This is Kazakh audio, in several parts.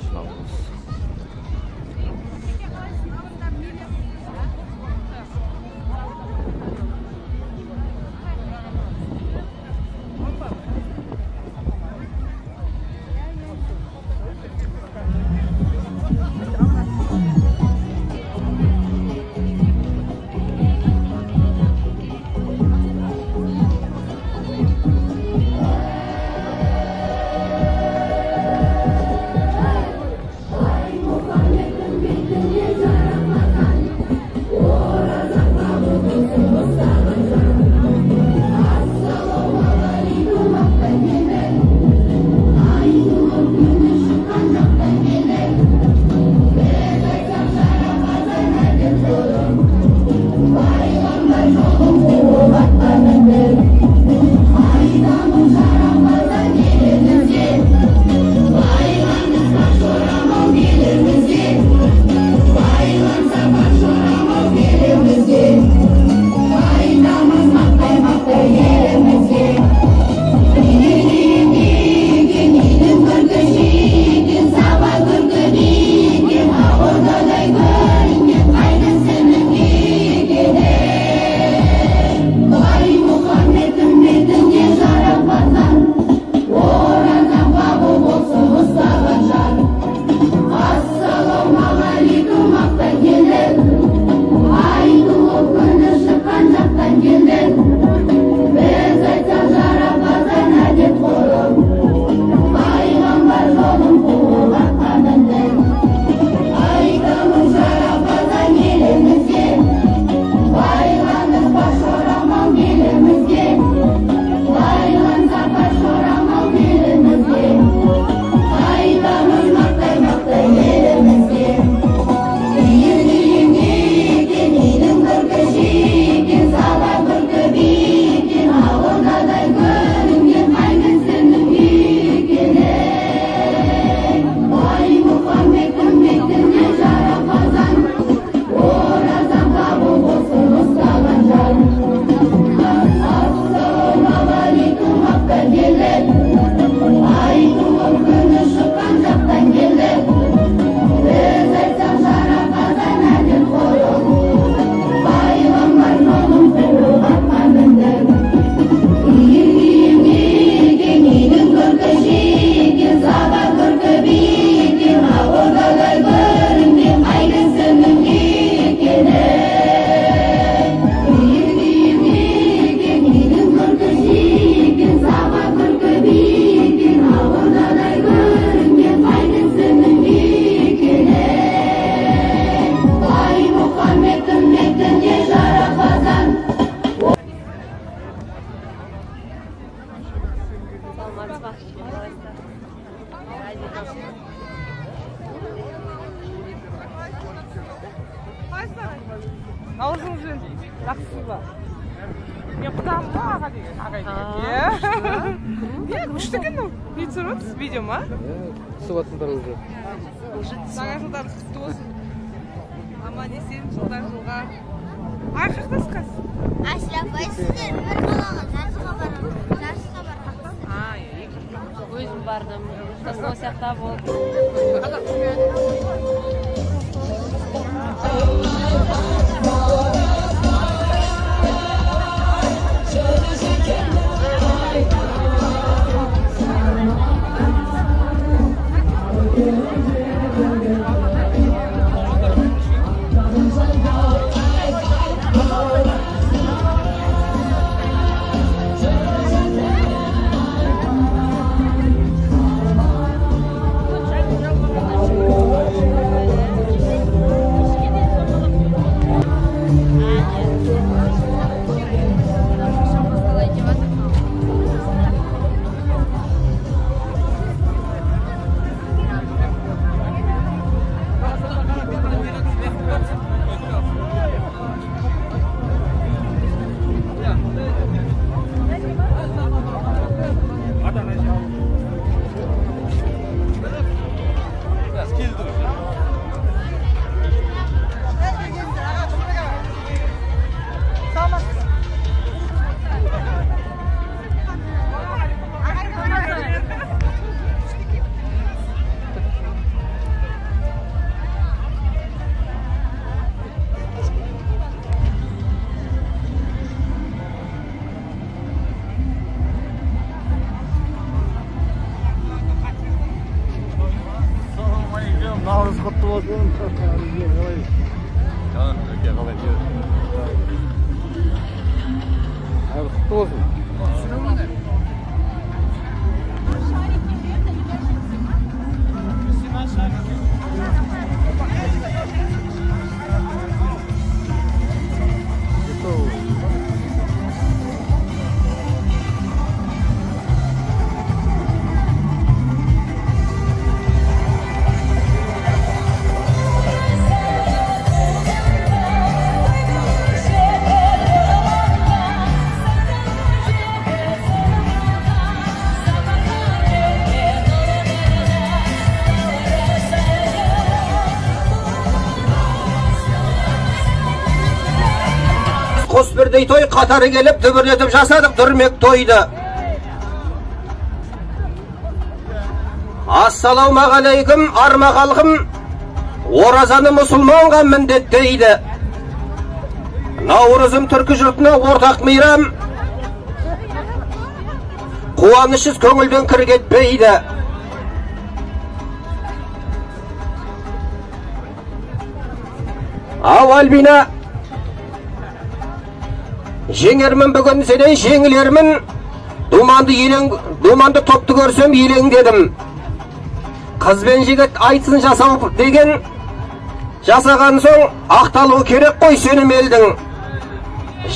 Şunalımız. 나오시면 낙수가. Yapıdan mı? Hadi Ya, күшті не түсіріп, видео ма? Түсіватсыңдар уже. Жаңа жылдар құтты болсын. Аман есен жылдар жылға. Қаяқтасыз қазір? Ашылапайсыздар, бір қалаға жарысқа барамыз. Өзім бардым, жасау сияқты болды. Құтты болсын. Қос бірдей той қатары келіп дүбірлетіп жасадық дүрмек тойды. Ассалаумағалейкум арма халқым, оразаны мұсылманға міндеттейді. Наурызым түркі жұртына ортақ мейрам, қуанышсыз көңілден кір кетпейді. Ау Альбина, жеңермін бүгін сенен жеңілермін, думанды топты көрсем елең дедім. Қыз бен жігіт айтсын жасау деген, жасаған соң ақталу керек қой сенім елдің.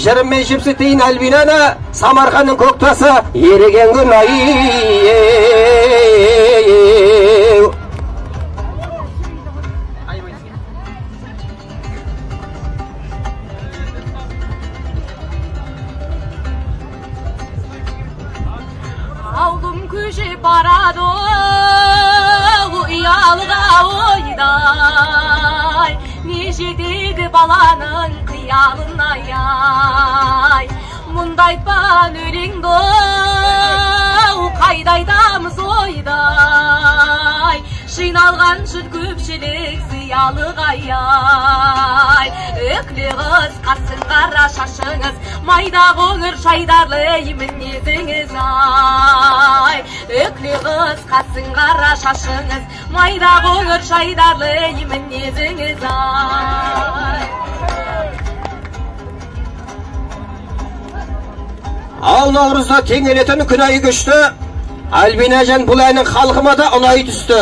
Жырыммен жіпсітейін Альбинаны, Самарқанның көк тасы ереген күн Aldım köşe barado uyalığa oyday Nece dedi balanın kıyalına yay Mundaytpan ölüngdo kaydaydamız oyday Şinalgan şut köpçilik ziyalığa yay Öklü kız kasın kara şaşınız Mayda koңыр шайдарлы мінезіңіз ай Өклі қыз қасын қара шашыңыз Майда қоңыр шайдарлы мінезіңіз ай Ал наурызда теңелетін күн ай күшті, Альбина жан бұл әнің халқыма да ұнай түсті.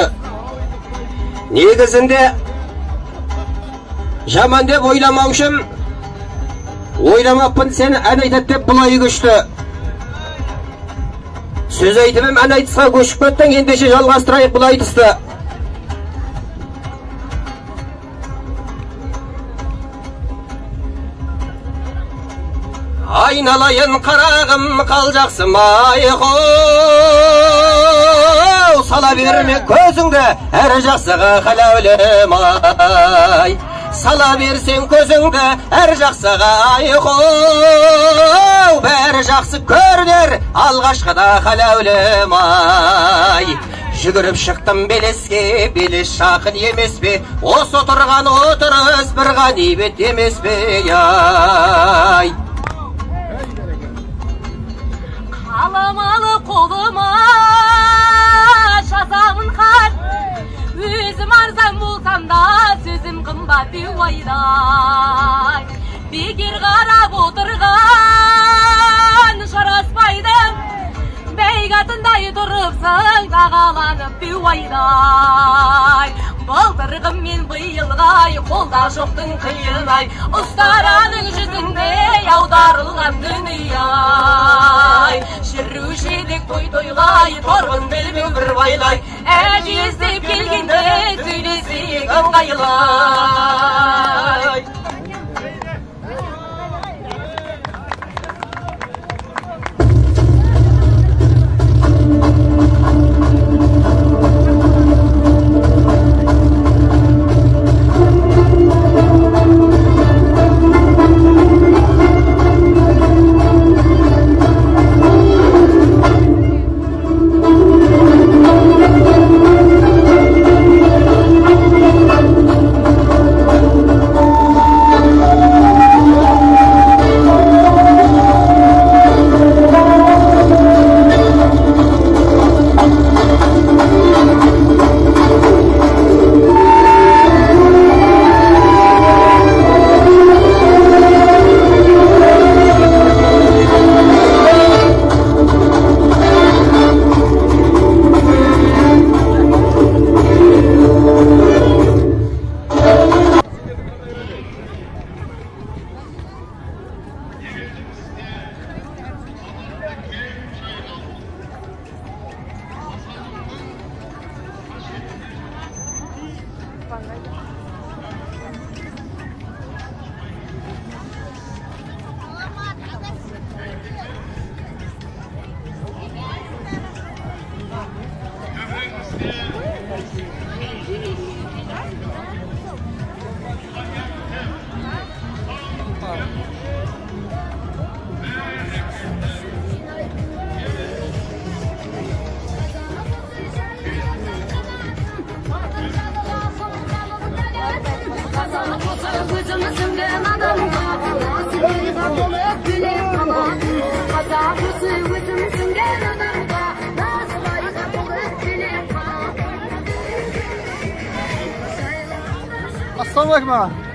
Негізінде жаман деп ойламаушым, ойламаппын сен ән айтады деп бұлай күшті. Сөз айтымым ән айтысқа көшіп кеттің, ендеше жалғастырайық бұлай түсті. Айналайын қарағым қал жақсы майқол Сала берме көзіңді әр жақсыға қалаулым ай Сала берсең көзіңді әр жақсыға айқол Бәрі жақсы көрінер алғашқыда қалаулым ай Жүгіріп шықтым белеске, белес шақын емес пе Осы отырған отырыс бір ғанибет емес пе ай Қаламалы қолыма жазамын хат Өзім арзан болсам да сөзім қымбат деу айдай Бекер қарап отырған жараспайды Бәйгатындай тұрыпсың тағаланып деу айдай Былтырғым мен бұйылғай қолда жоқтың қиынай Ұстараның жүзінде аударылған дүнияй Жүрушедік той-тойлай торғын белбеу бір байлай Әже іздеп келгенде сөйлесек ыңғайлай Assalamualaikum.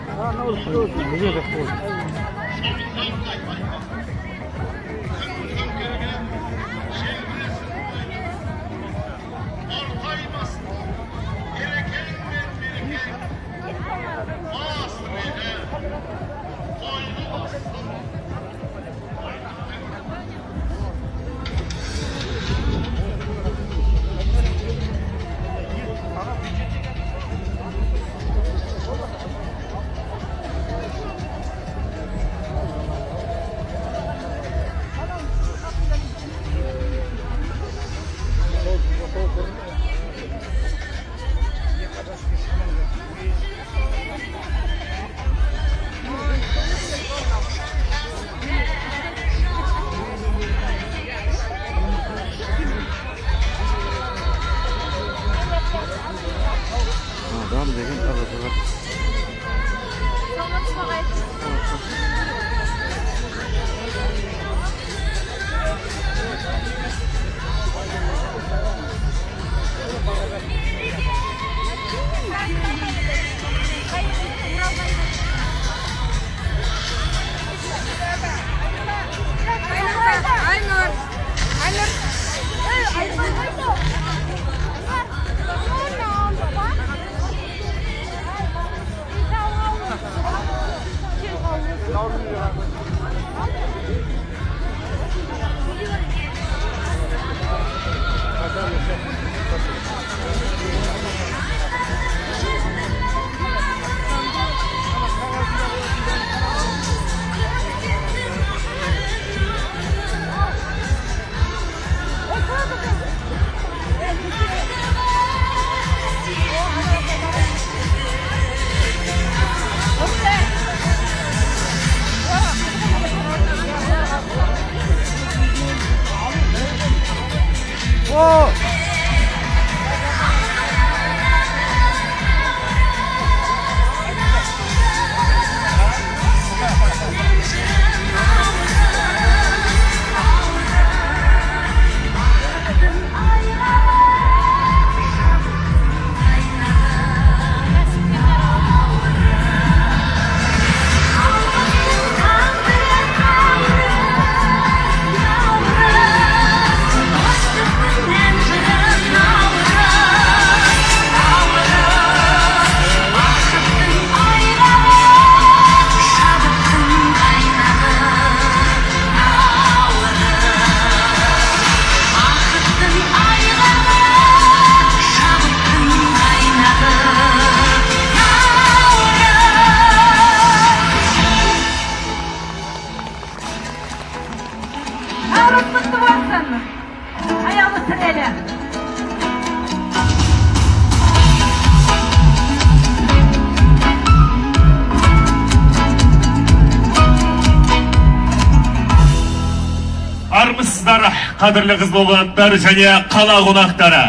Qadırlı kız bolğanlar және qala qonaqtары.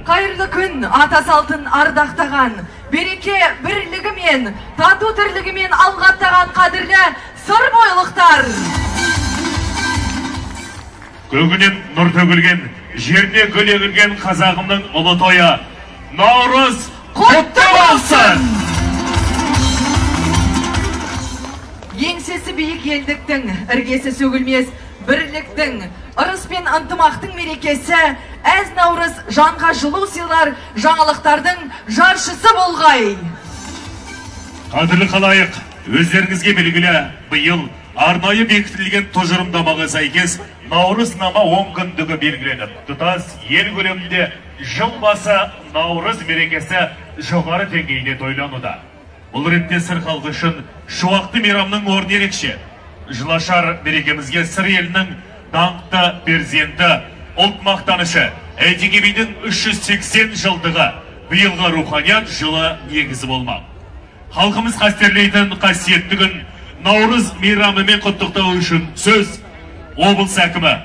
Қайырлы күн, ата салтын ардақтаған, береке бірлігімен, тату тірлігімен алғаттаған қадірлі сыр бойлықтар. Көгінен нұр төгілген, жеріне гүл егілген қазағымның ұлы тойы. Наурыз құтты болсын! Еңсесі биік елдіктің, іргесі сөгілмес бірліктің, ырыс пен ынтымақтың мерекесі, әз наурыз жанға жылу сыйлар, жаңалықтардың жаршысы болғай. Қадірлі қалайық, өздеріңізге белгілі, биыл арнайы бекітілген тұжырымдамаға сәйкес Наурыз нама 10 күндігі белгіленіп, тұтас ел көлемінде жыл басы Наурыз мерекесі жоғары деңгейде тойлануда. Бұл ретте сыр халқы үшін шуақты мейрамның орны ерекше. Жылашар мерекемізге сыр елінің даңқты перзенті, ұлт мақтанышы, Әйтеке бидің 380 жылдығы биылғы руханият жылы негізі болмақ. Халқымыз қастерлейтін қасиетті күн Наурыз мейрамымен құттықтау үшін сөз облыс әкімі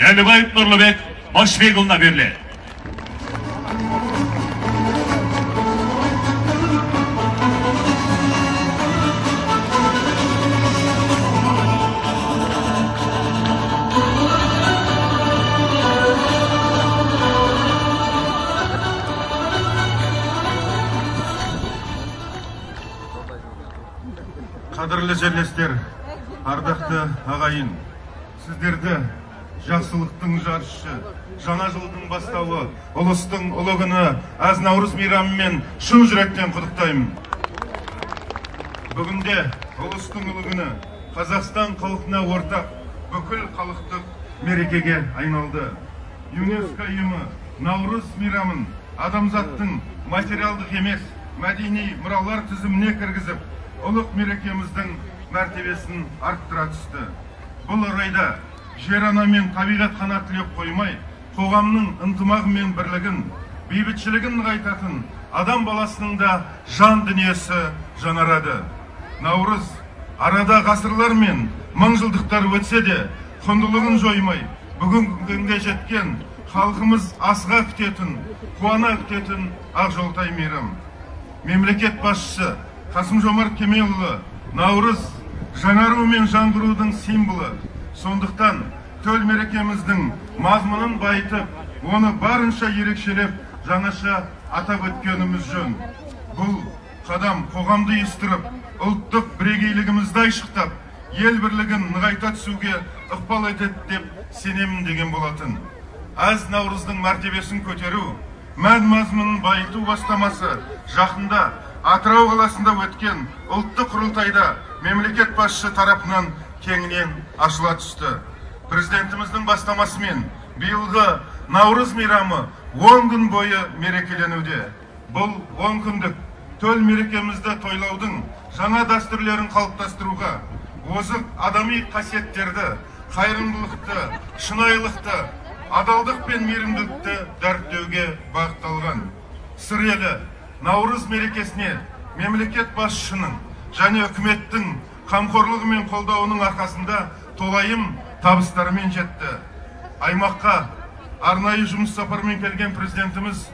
Нәлібаев Нұрлыбек Башбекұлына беріледі. Қадірлі жерлестер, ардақты ағайын, сіздерді жақсылықтың жаршысы, жаңа жылдың бастауы, ұлыстың ұлы күні әз Наурыз мейрамымен шын жүректен құттықтаймын. Бүгінде ұлыстың ұлы күні Қазақстан халқына ортақ бүкіл халықтық мерекеге айналды. ЮНЕСКО ұйымы Наурыз мейрамын адамзаттың материалдық емес мәдени мұралар тізіміне кіргізіп, ұлық мерекеміздің мәртебесін арттыра түсті. Бұл орайда жер ана мен табиғат қана тілеп қоймай, қоғамның ынтымағы мен бірлігін, бейбітшілігін нығайтатын адам баласының да жан дүниесі жаңарады. Наурыз арада ғасырлар мен мыңжылдықтар өтсе де, құндылығын жоймай, бүгінгі күнге жеткен халқымыз асыға күтетін, қуана күтетін Ақжолтай мейрам. Мемлекет басшысы Қасым-Жомарт Кемелұлы Наурыз жаңару мен жаңғырудың символы. Сондықтан төл мерекеміздің мазмұнын байытып, оны барынша ерекшелеп, жаңаша атап өткеніміз жөн. Бұл қадам қоғамды естіріп, ұлттық бірегейлігімізді айшықтап, ел бірлігін нығайта түсуге ықпал етеді деп сенемін деген болатын. Әз Наурыздың мәртебесін көтеру, мән-мазмұнын байыту бастамасы жақында Атырау қаласында өткен ұлттық құрылтайда мемлекет басшысы тарапынан кеңінен ашыла түсті. Президентіміздің бастамасымен биылғы Наурыз мейрамы 10 күн бойы мерекеленуде. Бұл 10 күндік төл мерекемізді тойлаудың жаңа дәстүрлерін қалыптастыруға, озық адами қасиеттерді, қайырымдылықты, шынайылықты, адалдық пен мейірімділікті дәріптеуге бағытталған. Сыр елі Наурыз мерекесіне мемлекет басшысының және үкіметтің қамқорлығы мен қолдауының арқасында толайым табыстарымен жетті. Аймаққа арнайы жұмыс сапарымен келген президентіміз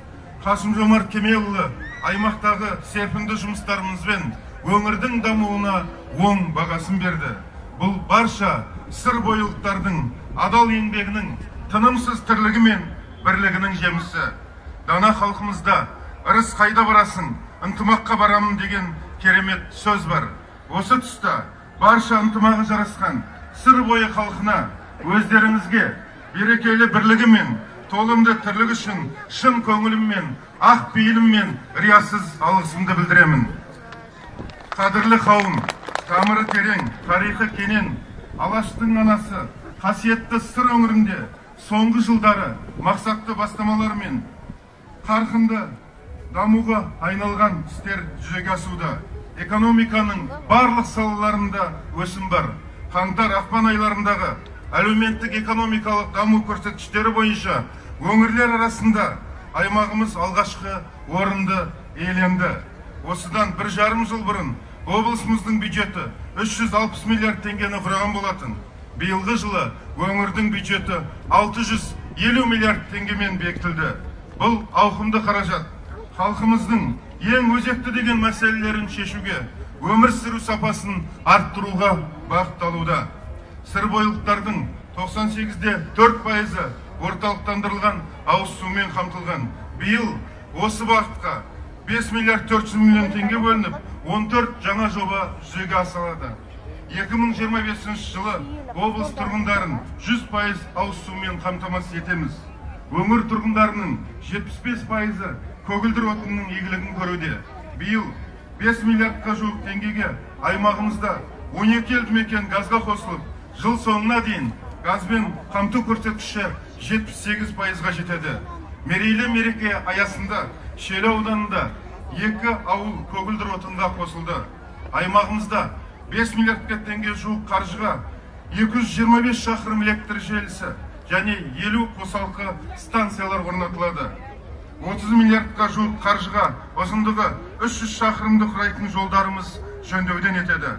Қасым-Жомарт Кемелұлы аймақтағы серпінді жұмыстарымызбен өңірдің дамуына оң бағасын берді. Бұл барша сыр бойлықтардың адал еңбегінің тынымсыз тірлігі мен бірлігінің жемісі. Дана халқымызда ырыс қайда барасың, ынтымаққа барамын деген керемет сөз бар. Осы тұста барша ынтымағы жарасқан сыр бойы халқына өздеріңізге берекелі бірлігі мен толымды тірлігі үшін шын көңіліммен, ақ пейіліммен риясыз алғысымды білдіремін. Қадірлі қауым, тамыры терең, тарихы кенен, Алаштың анасы, қасиетті сыр өңірінде соңғы жылдары мақсатты бастамалармен қарқынды дамуға айналған істер жүзеге асуда. Экономиканың барлық салаларында өсім бар. Қаңтар-ақпан айларындағы әлеуметтік экономикалық даму көрсеткіштері бойынша өңірлер арасында аймағымыз алғашқы орынды иеленді. Осыдан 1,5 жыл бұрын облысымыздың бюджеті 360 миллиард теңгені құраған болатын. Биылғы жылы өңірдің бюджеті 650 миллиард теңгемен бекітілді. Бұл ауқымды қаражат халқымыздың ең өзекті деген мәселелерін шешуге, өмір сүру сапасын арттыруға бағытталуда. Сырбойлықтардың 98,4% орталықтандырылған ауыз сумен қамтылған. Биыл осы бағытқа 5 миллиард 400 миллион теңге бөлініп, 14 жаңа жоба жүзеге асырылады. 2025 жылы облыс тұрғындарын 100% ауыз сумен қамтамасыз етеміз. Өңір тұрғындарының 75% көгілдір отынның игілігін көруде. Биыл 5 миллиардқа жуық теңгеге аймағымызда 12 елді мекен газға қосылып, жыл соңына дейін газбен қамту көрсеткіші 78%-ға жетеді. Мерейлі мереке аясында Шиелі ауданында 2 ауыл көгілдір отынға қосылды. Аймағымызда 5 миллиардқа теңге жуық қаржыға 225 шақырым электр желісі және 50 қосалқы станциялар орнатылады. 30 миллиардқа жуық қаржыға ұзындығы 300 шақырымды құрайтын жолдарымыз жөндеуден етеді.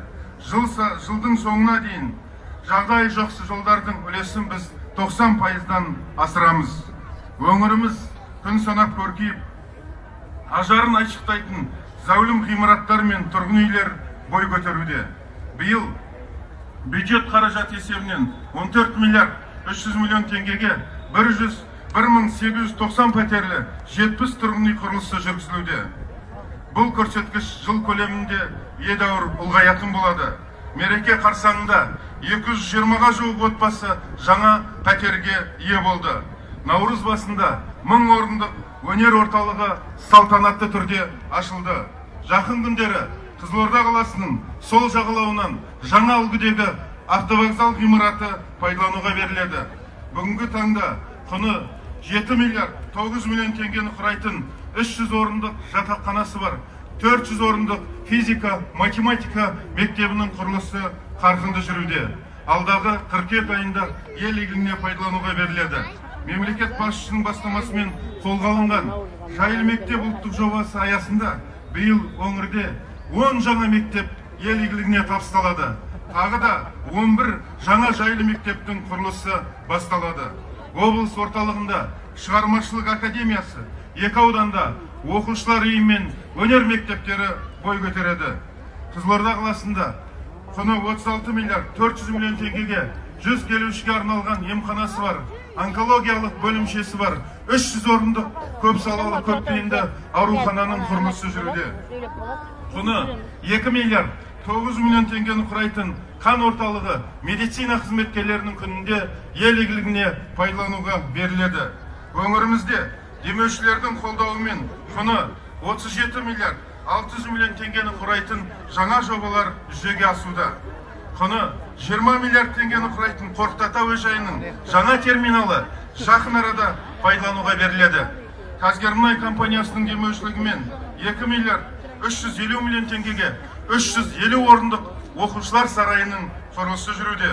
Жылдың соңына дейін жағдай жақсы жолдардың үлесін біз 90%-дан асырамыз. Өңіріміз күн санап көркейіп, ажарын айшықтайтын зәулім ғимараттар мен тұрғын үйлер бой көтеруде. Биыл бюджет қаражат есебінен 14 миллиард 300 миллион теңгеге 1890 пәтерлі 70 тұрғын үй құрылысы жүргізілуде. Бұл көрсеткіш жыл көлемінде едәуір ұлғаятын болады. Мереке қарсаңында 220-ға жуық отбасы жаңа пәтерге ие болды. Наурыз басында 1000 орындық өнер орталығы салтанатты түрде ашылды. Жақын күндері Қызылорда қаласының сол жағалауынан жаңа үлгідегі автовокзал ғимараты пайдалануға беріледі. Бүгінгі таңда құны 7 миллиард 900 миллион теңгені құрайтын 300 орындық жатақханасы бар. 400 орындық физика, математика мектебінің құрылысы қарқынды жүруде. Алдағы қыркүйек айында ел игілігіне пайдалануға беріледі. Мемлекет басшысының бастамасымен қолға алынған жайлы мектеп ұлттық жобасы аясында биыл өңірде 10 жаңа мектеп ел игілігіне табысталады. Тағы да 11 жаңа жайлы мектептің құрылысы басталады. Облыс орталығында шығармашылық академиясы, 2 ауданда оқушылар үйі мен өнер мектептері бой көтереді. Қызылорда қаласында құны 36 миллиард 400 миллион теңгеге 100 келушіге арналған емханасы бар, онкологиялық бөлімшесі бар, 300 орындық көпсалалы көпбейінді аурухананың құрылысы жүруде. Құны 2 миллиард 900 миллион теңгені құрайтын қан орталығы медицина қызметкерлерінің күнінде ел игілігіне пайдалануға беріледі. Өңірімізде демеушілердің қолдауымен құны 37 миллиард 600 миллион теңгені құрайтын жаңа жобалар жүзеге асуда. Құны 20 миллиард теңгені құрайтын Қорқыт әуежайының жаңа терминалы жақын арада пайдалануға беріледі. Қазгермұнай компаниясының демеушілігімен 2 миллиард 350 миллион теңгеге 350 орындық оқушылар сарайының құрылысы жүруде.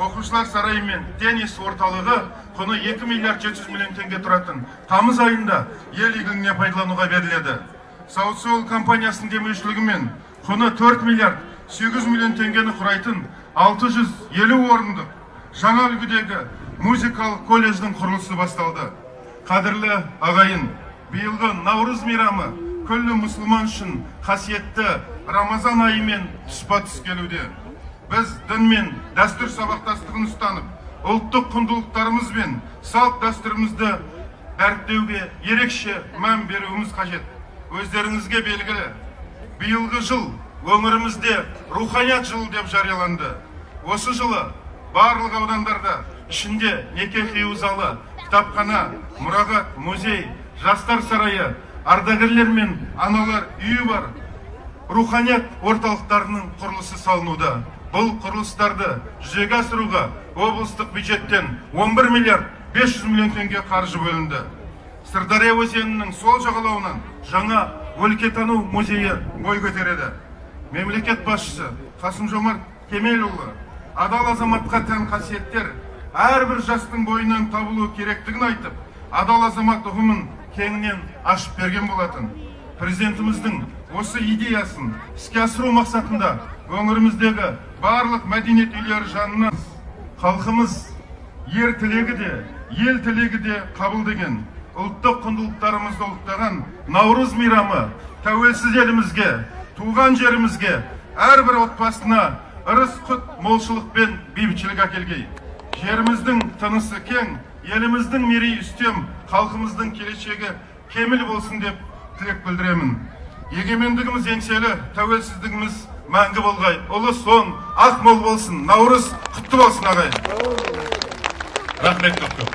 Оқушылар сарайы мен теннис орталығы құны 2 миллиард 700 миллион теңге тұратын тамыз айында ел игілігіне пайдалануға беріледі. Саут-Сол компаниясының демеушілігімен құны 4 миллиард 800 миллион теңгені құрайтын 650 орындық жаңа үлгідегі музыкалық колледждің құрылысы басталды. Қадірлі ағайын, биылғы Наурыз мейрамы күллі мұсылман үшін қасиетті Рамазан айымен тұспа-тұс келуде. Біз дін мен дәстүр сабақтастығын ұстанып, ұлттық құндылықтарымыз бен салт дәстүрімізді дәріптеуге ерекше мән беруіміз қажет. Өздеріңізге белгілі, биылғы жыл өңірімізде руханият жылы деп жарияланды. Осы жылы барлық аудандарда ішінде неке қию залы, кітапхана, мұрағат, музей, жастар сарайы, ардагерлер мен аналар үйі бар руханият орталықтарының құрылысы салынуда. Бұл құрылыстарды жүзеге асыруға облыстық бюджеттен 11 миллиард 500 миллион теңге қаржы бөлінді. Сырдария өзенінің сол жағалауынан жаңа өлкетану музейі бой көтереді. Мемлекет басшысы Қасым-Жомарт Кемелұлы адал азаматқа тән қасиеттер әрбір жастың бойынан табылу керектігін айтып, адал азамат ұғымын кеңінен ашып берген болатын. Президентіміздің осы идеясын іске асыру мақсатында өңіріміздегі барлық мәдениет үйлері жанынан халқымыз ер тілегі де, ел тілегі де қабылдаған ұлттық құндылықтарымызды ұлықтаған Наурыз мейрамы тәуелсіз елімізге, туған жерімізге, әрбір отбасына ырыс-құт молшылық пен бейбітшілік әкелгей. Жеріміздің тынысы кең, еліміздің мерей үстем, халқымыздың келешегі кемел болсын деп тілек білдіремін. Егемендігіміз еңселі, тәуелсіздігіміз мәңгі болғай. Ұлы соң, ақ мол болсын. Наурыз құтты болсын ағай. Рахмет көп.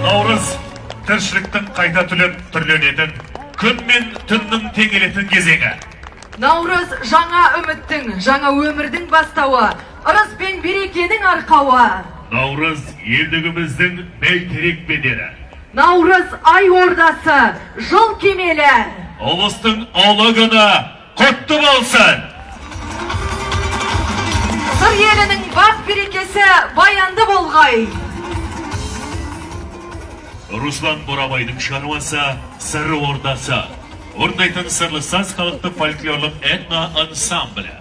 Наурыз тіршіліктің қайта түрленетін, күн мен түннің теңелетін кезеңі. Наурыз жаңа үміттің, жаңа өмірдің бастауы, ырыс пен берекенің арқауы. Наурыз елдігіміздің бәйтерек бедері. Наурыз ай ордасы, жыл кемелі. Ұлыстың ұлы күні құтты болсын. Сыр елінің бақ берекесі баянды болғай. Руслан Бурабайдың шығармасы Сыр ордасы. Орындайтын сырлы саз халықтық фольклорлық этно ансамблі.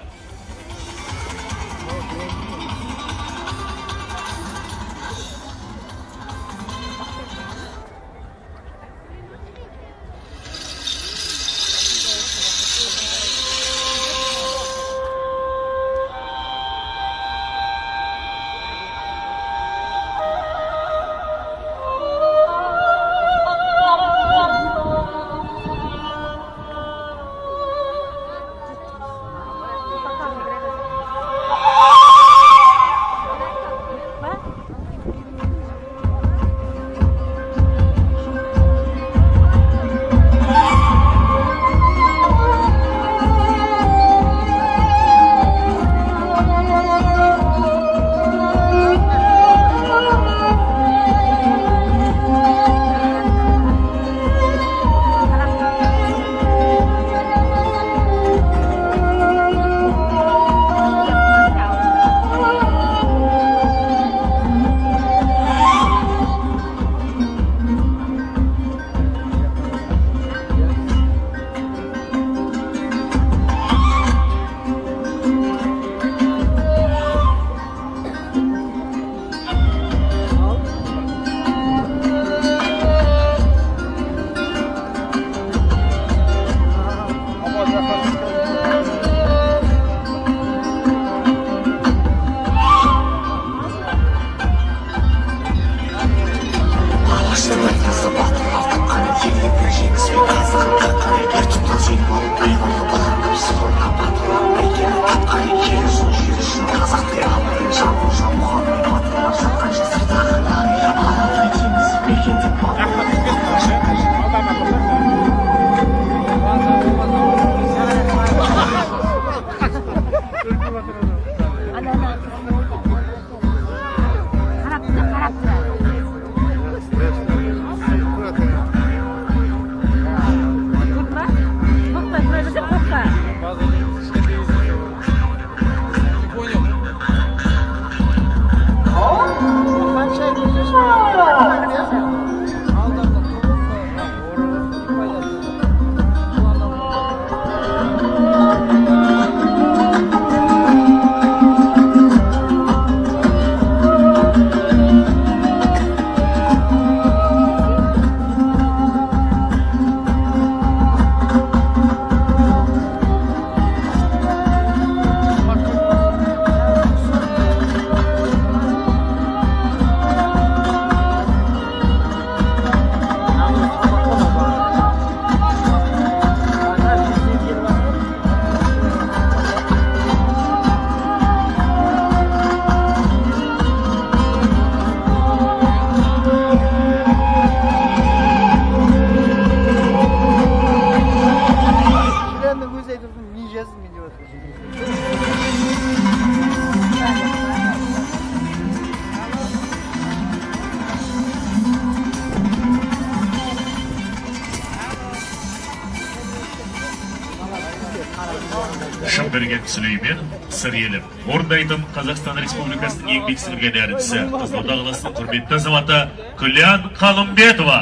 Шамберген Сүлеймен, Сыр елі. Орындайтын Қазақстан Республикасының еңбек сіңірген әртісі, Қызылорда қаласының құрметті азаматы Күлян Қалымбетова.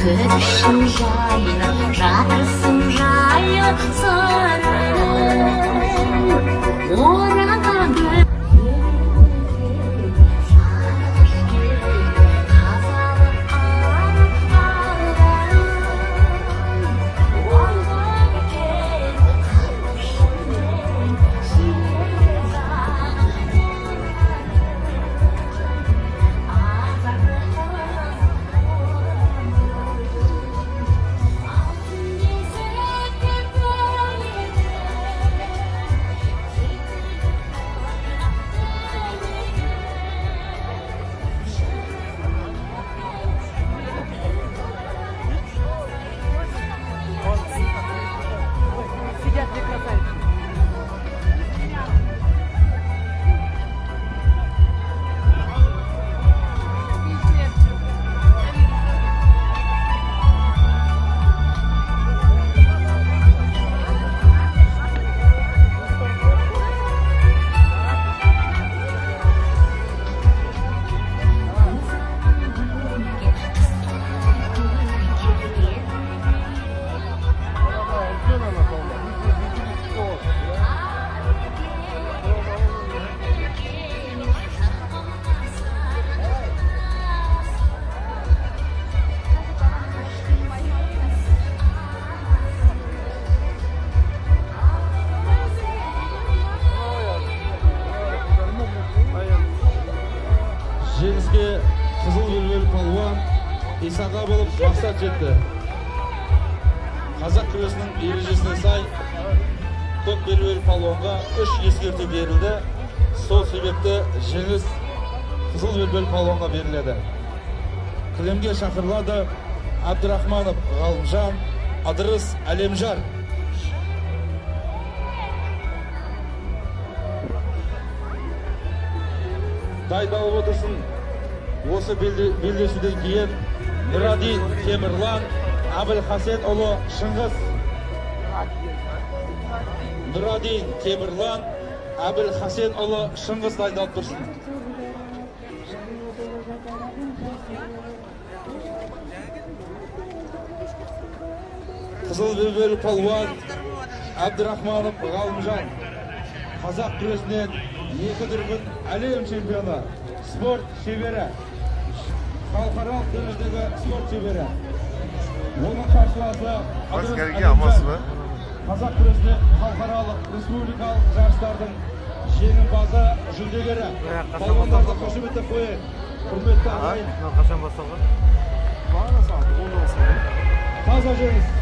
Kışın jayı, жарысың жайы сырын ораған жетті. Қазақ күресінің ережесіне сай көк белбеулі палуанға 3 ескерту берілді. Сол себепті жеңіс қызыл белбеулі палуанға беріледі. Кілемге шақырылады Абдрахманов Ғалымжан, Адырыс Әлемжар. Дайындалып отырсын. Осы белдесуден кейін Нұрадин Темірлан, Әбілхасен ұлы Шыңғыс. Нұрадин Темірлан, Әбілхасен ұлы Шыңғыс дайындалып тұрсын. Қызыл белбеулі палуан Абдрахманов Ғалымжан. Қазақ күресінен 2 дүркін әлем чемпионы, спорт шебері, халықаралық дәрежедегі спорт шебері. Оның қарсыласы Қазақ күресінен халықаралық республикалық жарыстардың жеңімпазы, жүлдегері. Палуандарды қошеметтеп қойын. Құрметті ағайын. Қашан басталған? Таза жеңіс.